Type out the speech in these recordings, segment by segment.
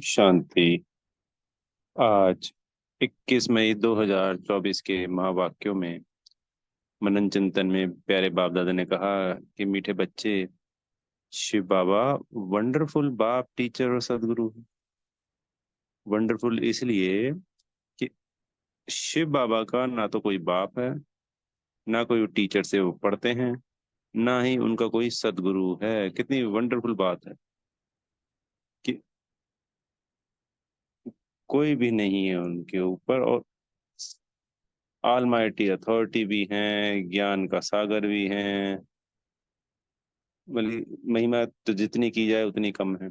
शांति। आज 21 मई 2024 के महावाक्यों में मनन चिंतन में प्यारे बाप दादा ने कहा कि मीठे बच्चे, शिव बाबा वंडरफुल बाप, टीचर और सदगुरु हैं। वंडरफुल इसलिए कि शिव बाबा का ना तो कोई बाप है, ना कोई टीचर से वो पढ़ते हैं, ना ही उनका कोई सदगुरु है। कितनी वंडरफुल बात है कि कोई भी नहीं है उनके ऊपर, और ऑलमाइटी अथॉरिटी भी हैं, ज्ञान का सागर भी हैं। बल्कि महिमा तो जितनी की जाए उतनी कम है,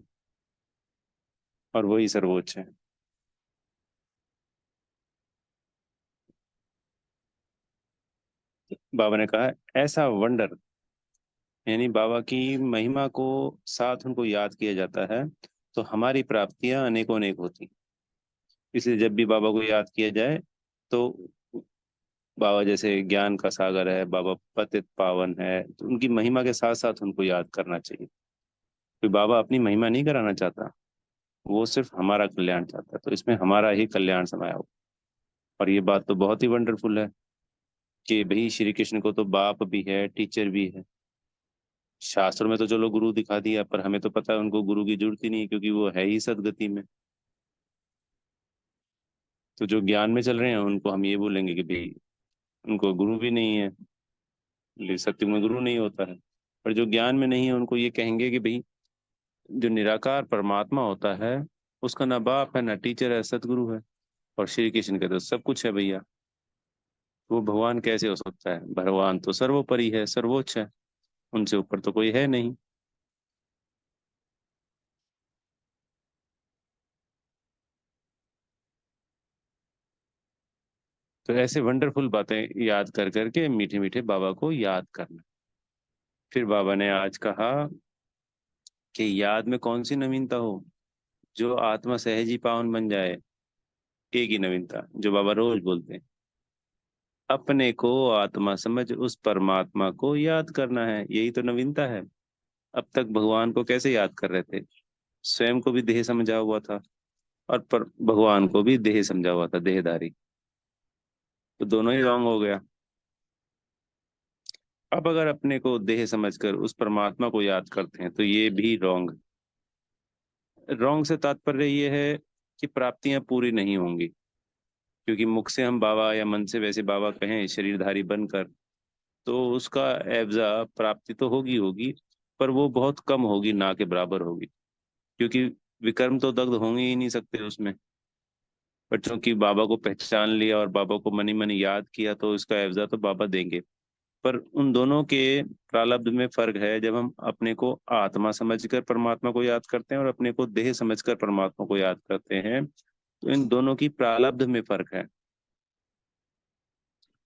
और वही सर्वोच्च है। बाबा ने कहा ऐसा वंडर, यानी बाबा की महिमा को साथ उनको याद किया जाता है तो हमारी प्राप्तियां अनेकों अनेक होती। इसलिए जब भी बाबा को याद किया जाए तो बाबा जैसे ज्ञान का सागर है, बाबा पतित पावन है, तो उनकी महिमा के साथ साथ उनको याद करना चाहिए। कोई बाबा अपनी महिमा नहीं कराना चाहता, वो सिर्फ हमारा कल्याण चाहता है, तो इसमें हमारा ही कल्याण समाया हो। और ये बात तो बहुत ही वंडरफुल है कि भाई श्री कृष्ण को तो बाप भी है, टीचर भी है। शास्त्रों में तो चलो गुरु दिखा दिया, पर हमें तो पता है उनको गुरु की जरूरत ही नहीं है, क्योंकि वो है ही सदगति में। तो जो ज्ञान में चल रहे हैं उनको हम ये बोलेंगे कि भाई उनको गुरु भी नहीं है, लेकिन सत्युग में गुरु नहीं होता है। पर जो ज्ञान में नहीं है उनको ये कहेंगे कि भाई जो निराकार परमात्मा होता है उसका ना बाप है, ना टीचर है, सतगुरु है। और श्री कृष्ण के तो सब कुछ है भैया। वो भगवान कैसे हो सकता है? भगवान तो सर्वोपरि है, सर्वोच्च है, उनसे ऊपर तो कोई है नहीं। तो ऐसे वंडरफुल बातें याद कर करके मीठे मीठे बाबा को याद करना। फिर बाबा ने आज कहा कि याद में कौन सी नवीनता हो, जो आत्मा सहज ही पावन बन जाए। एक ही नवीनता जो बाबा रोज बोलते हैं, अपने को आत्मा समझ उस परमात्मा को याद करना है। यही तो नवीनता है। अब तक भगवान को कैसे याद कर रहे थे? स्वयं को भी देह समझा हुआ था, और पर भगवान को भी देह समझा हुआ था, देहधारी। तो दोनों ही रॉन्ग हो गया। अब अगर अपने को देह समझकर उस परमात्मा को याद करते हैं तो ये भी रॉन्ग। रॉन्ग से तात्पर्य ये है कि प्राप्तियां पूरी नहीं होंगी, क्योंकि मुख से हम बाबा या मन से वैसे बाबा कहें शरीरधारी बनकर, तो उसका एवजा प्राप्ति तो होगी होगी, पर वो बहुत कम होगी, ना के बराबर होगी। क्योंकि विकर्म तो दग्ध होंगे ही नहीं सकते उसमें। पर चूंकि बाबा को पहचान लिया और बाबा को मनी मनी याद किया, तो इसका एवजा तो बाबा देंगे। पर उन दोनों के प्रारब्ध में फर्क है। जब हम अपने को आत्मा समझकर परमात्मा को याद करते हैं और अपने को देह समझकर परमात्मा को याद करते हैं, तो इन दोनों की प्रारब्ध में फर्क है।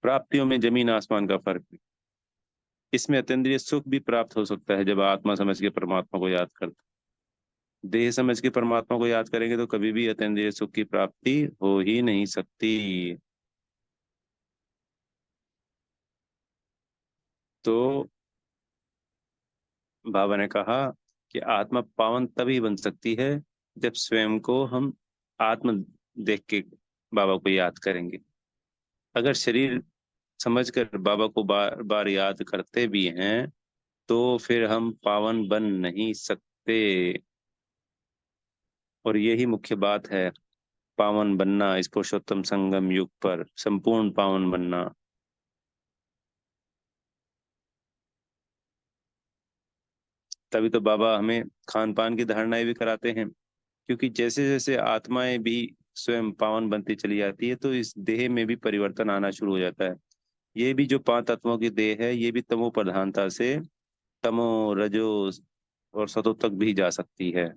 प्राप्तियों में जमीन आसमान का फर्क है। इसमें अतीन्द्रिय सुख भी प्राप्त हो सकता है जब आत्मा समझ के परमात्मा को याद करते हैं। देह समझ के परमात्मा को याद करेंगे तो कभी भी अतीन्द्रिय सुख की प्राप्ति हो ही नहीं सकती। तो बाबा ने कहा कि आत्मा पावन तभी बन सकती है जब स्वयं को हम आत्म देख के बाबा को याद करेंगे। अगर शरीर समझकर बाबा को बार बार याद करते भी हैं तो फिर हम पावन बन नहीं सकते। और यही मुख्य बात है, पावन बनना, इस पुरुषोत्तम संगम युग पर संपूर्ण पावन बनना। तभी तो बाबा हमें खान पान की धारणाएं भी कराते हैं, क्योंकि जैसे जैसे आत्माएं भी स्वयं पावन बनती चली जाती है तो इस देह में भी परिवर्तन आना शुरू हो जाता है। ये भी जो पांच तत्वों की देह है, ये भी तमो प्रधानता से तमो, रजो और सतो तक भी जा सकती है।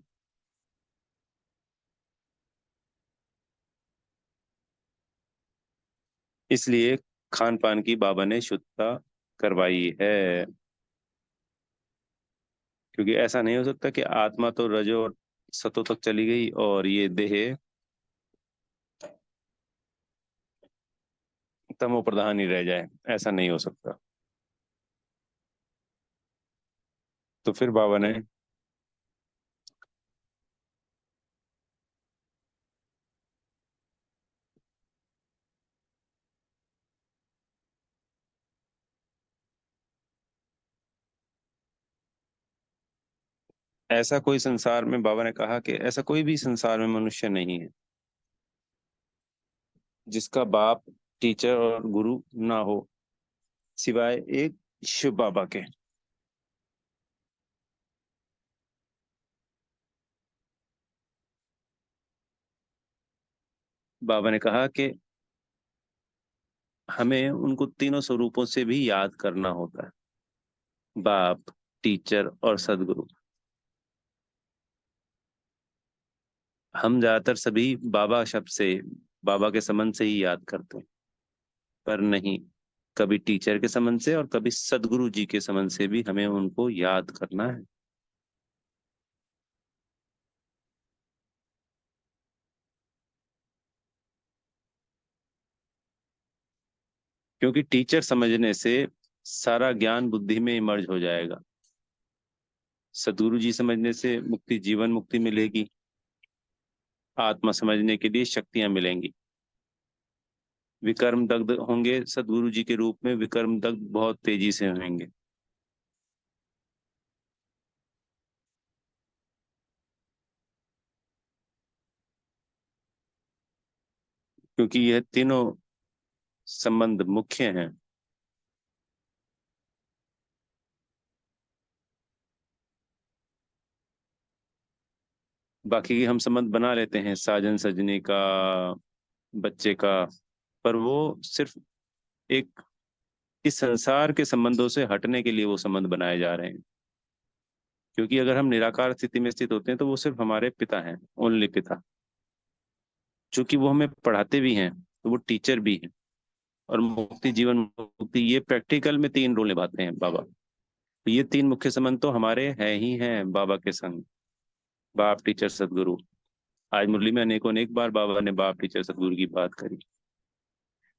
इसलिए खान पान की बाबा ने शुद्धता करवाई है। क्योंकि ऐसा नहीं हो सकता कि आत्मा तो रजो और सतो तक चली गई और ये देह तमो प्रधान ही रह जाए। ऐसा नहीं हो सकता। तो फिर बाबा ने ऐसा कोई संसार में, बाबा ने कहा कि ऐसा कोई भी संसार में मनुष्य नहीं है जिसका बाप टीचर और गुरु ना हो, सिवाय एक शिव बाबा के। बाबा ने कहा कि हमें उनको तीनों स्वरूपों से भी याद करना होता है, बाप, टीचर और सदगुरु। हम ज्यादातर सभी बाबा शब्द से, बाबा के संबंध से ही याद करते हैं, पर नहीं, कभी टीचर के संबंध से और कभी सदगुरु जी के संबंध से भी हमें उनको याद करना है। क्योंकि टीचर समझने से सारा ज्ञान बुद्धि में इमर्ज हो जाएगा, सदगुरु जी समझने से मुक्ति, जीवन मुक्ति मिलेगी, आत्मा समझने के लिए शक्तियां मिलेंगी। विकर्म दग्ध होंगे सदगुरु जी के रूप में, विकर्म दग्ध बहुत तेजी से होंगे। क्योंकि यह तीनों संबंध मुख्य हैं। बाकी हम संबंध बना लेते हैं, साजन सजनी का, बच्चे का, पर वो सिर्फ एक इस संसार के संबंधों से हटने के लिए वो संबंध बनाए जा रहे हैं। क्योंकि अगर हम निराकार स्थिति में स्थित होते हैं तो वो सिर्फ हमारे पिता हैं, ओनली पिता। चूंकि वो हमें पढ़ाते भी हैं तो वो टीचर भी हैं। और मुक्ति, जीवन मुक्ति, ये प्रैक्टिकल में तीन रोल निभाते हैं बाबा। तो ये तीन मुख्य संबंध तो हमारे हैं ही हैं बाबा के संग, बाप, टीचर, सदगुरु। आज मुरली में अनेकों अनेक बार बाबा ने बाप, टीचर, सदगुरु की बात करी।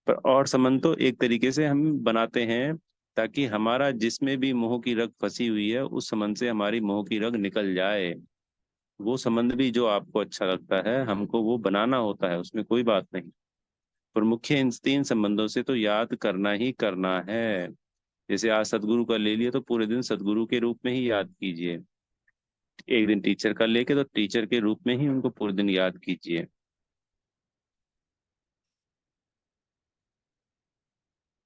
पर और संबंध तो एक तरीके से हम बनाते हैं ताकि हमारा जिसमें भी मोह की रग फंसी हुई है उस संबंध से हमारी मोह की रग निकल जाए। वो संबंध भी जो आपको अच्छा लगता है हमको वो बनाना होता है, उसमें कोई बात नहीं। पर मुख्य इन तीन संबंधों से तो याद करना ही करना है। जैसे आज सदगुरु का ले लिया तो पूरे दिन सदगुरु के रूप में ही याद कीजिए। एक दिन टीचर का लेके तो टीचर के रूप में ही उनको पूरे दिन याद कीजिए।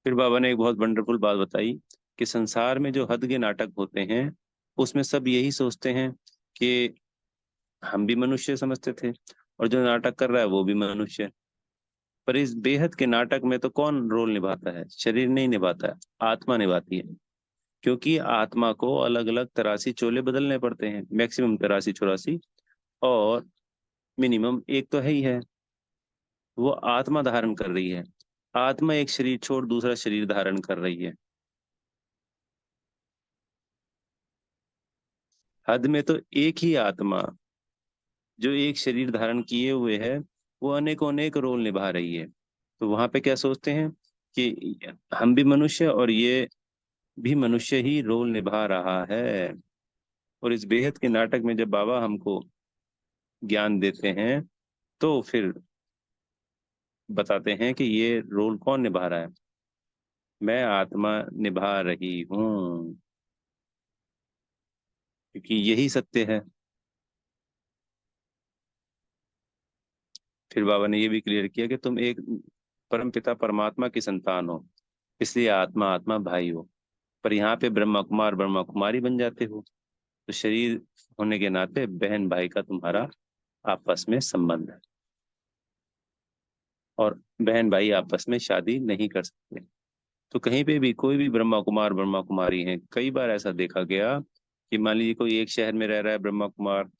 फिर बाबा ने एक बहुत वंडरफुल बात बताई कि संसार में जो हद के नाटक होते हैं उसमें सब यही सोचते हैं कि हम भी मनुष्य समझते थे और जो नाटक कर रहा है वो भी मनुष्य है। पर इस बेहद के नाटक में तो कौन रोल निभाता है? शरीर नहीं निभाता है, आत्मा निभाती है। क्योंकि आत्मा को अलग अलग तरासी चोले बदलने पड़ते हैं, मैक्सिमम तरासी चौरासी, और मिनिमम एक तो है ही है। वो आत्मा धारण कर रही है। आत्मा एक शरीर छोड़ दूसरा शरीर धारण कर रही है। हद में तो एक ही आत्मा जो एक शरीर धारण किए हुए है वो अनेकों अनेक रोल निभा रही है। तो वहां पे क्या सोचते हैं कि हम भी मनुष्य और ये भी मनुष्य ही रोल निभा रहा है। और इस बेहद के नाटक में जब बाबा हमको ज्ञान देते हैं तो फिर बताते हैं कि ये रोल कौन निभा रहा है। मैं आत्मा निभा रही हूँ, क्योंकि यही सत्य है। फिर बाबा ने ये भी क्लियर किया कि तुम एक परम पिता परमात्मा की संतान हो, इसलिए आत्मा आत्मा भाई हो। पर यहाँ पे ब्रह्मा कुमार ब्रह्मा कुमारी बन जाते हो। तो शरीर होने के नाते बहन भाई का तुम्हारा आपस में संबंध है, और बहन भाई आपस में शादी नहीं कर सकते। तो कहीं पे भी कोई भी ब्रह्मा कुमार ब्रह्मा कुमारी हैं, कई बार ऐसा देखा गया कि मान लीजिए कोई एक शहर में रह रहा है ब्रह्मा कुमार,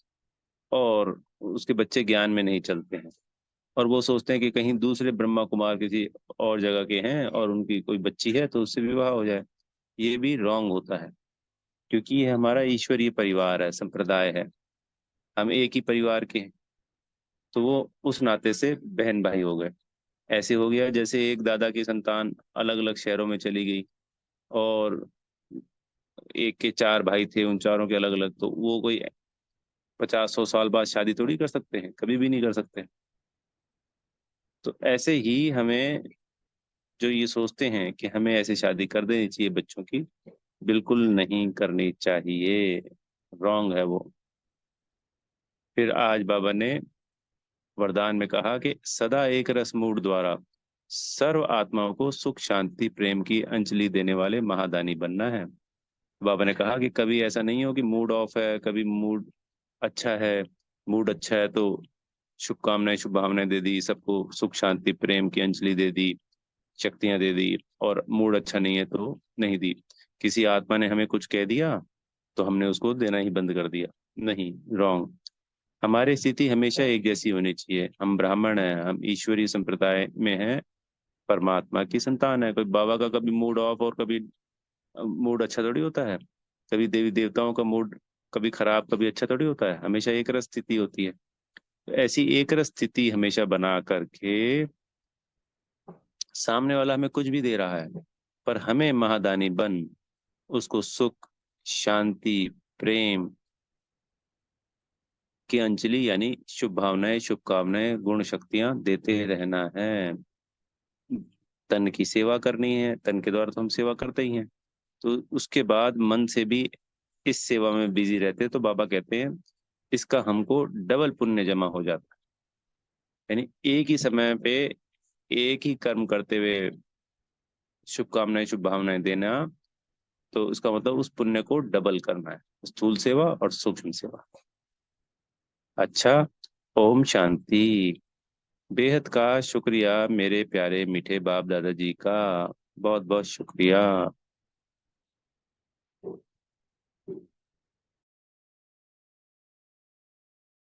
और उसके बच्चे ज्ञान में नहीं चलते हैं, और वो सोचते हैं कि कहीं दूसरे ब्रह्मा कुमार किसी और जगह के हैं और उनकी कोई बच्ची है तो उससे विवाह हो जाए। ये भी रॉन्ग होता है। क्योंकि ये हमारा ईश्वरीय परिवार है, संप्रदाय है, हम एक ही परिवार के हैं। तो वो उस नाते से बहन भाई हो गए। ऐसे हो गया जैसे एक दादा की संतान अलग अलग शहरों में चली गई, और एक के चार भाई थे, उन चारों के अलग अलग, तो वो कोई 50-100 साल बाद शादी थोड़ी कर सकते हैं, कभी भी नहीं कर सकते। तो ऐसे ही हमें, जो ये सोचते हैं कि हमें ऐसी शादी कर देनी चाहिए बच्चों की, बिल्कुल नहीं करनी चाहिए, रॉन्ग है वो। फिर आज बाबा ने वरदान में कहा कि सदा एक रस मूड द्वारा सर्व आत्माओं को सुख शांति प्रेम की अंजलि देने वाले महादानी बनना है। बाबा ने कहा कि कभी ऐसा नहीं हो कि मूड ऑफ है, कभी मूड अच्छा है। मूड अच्छा है तो शुभकामनाएं शुभ भावनाएं दे दी, सबको सुख शांति प्रेम की अंजलि दे दी, शक्तियां दे दी। और मूड अच्छा नहीं है तो नहीं दी। किसी आत्मा ने हमें कुछ कह दिया तो हमने उसको देना ही बंद कर दिया, नहीं, रॉन्ग। हमारी स्थिति हमेशा एक जैसी होनी चाहिए। हम ब्राह्मण हैं, हम ईश्वरीय संप्रदाय में हैं, परमात्मा की संतान है। कोई बाबा का कभी मूड ऑफ और कभी मूड अच्छा थोड़ी होता है। कभी देवी देवताओं का मूड कभी खराब कभी अच्छा थोड़ी होता है, हमेशा एक रस स्थिति होती है। तो ऐसी एक रस स्थिति हमेशा बना करके सामने वाला हमें कुछ भी दे रहा है, पर हमें महादानी बन उसको सुख शांति प्रेम की अंजलि यानी शुभ भावनाएं शुभकामनाएं गुण शक्तियां देते रहना है। तन की सेवा करनी है, तन के द्वारा तो हम सेवा करते ही हैं। तो उसके बाद मन से भी इस सेवा में बिजी रहते हैं, तो बाबा कहते हैं इसका हमको डबल पुण्य जमा हो जाता है। यानी एक ही समय पे एक ही कर्म करते हुए शुभकामनाएं शुभ भावनाएं देना, तो उसका मतलब उस पुण्य को डबल करना है, स्थूल सेवा और सूक्ष्म सेवा। अच्छा, ओम शांति। बेहद का शुक्रिया मेरे प्यारे मीठे बाप दादाजी का, बहुत बहुत शुक्रिया।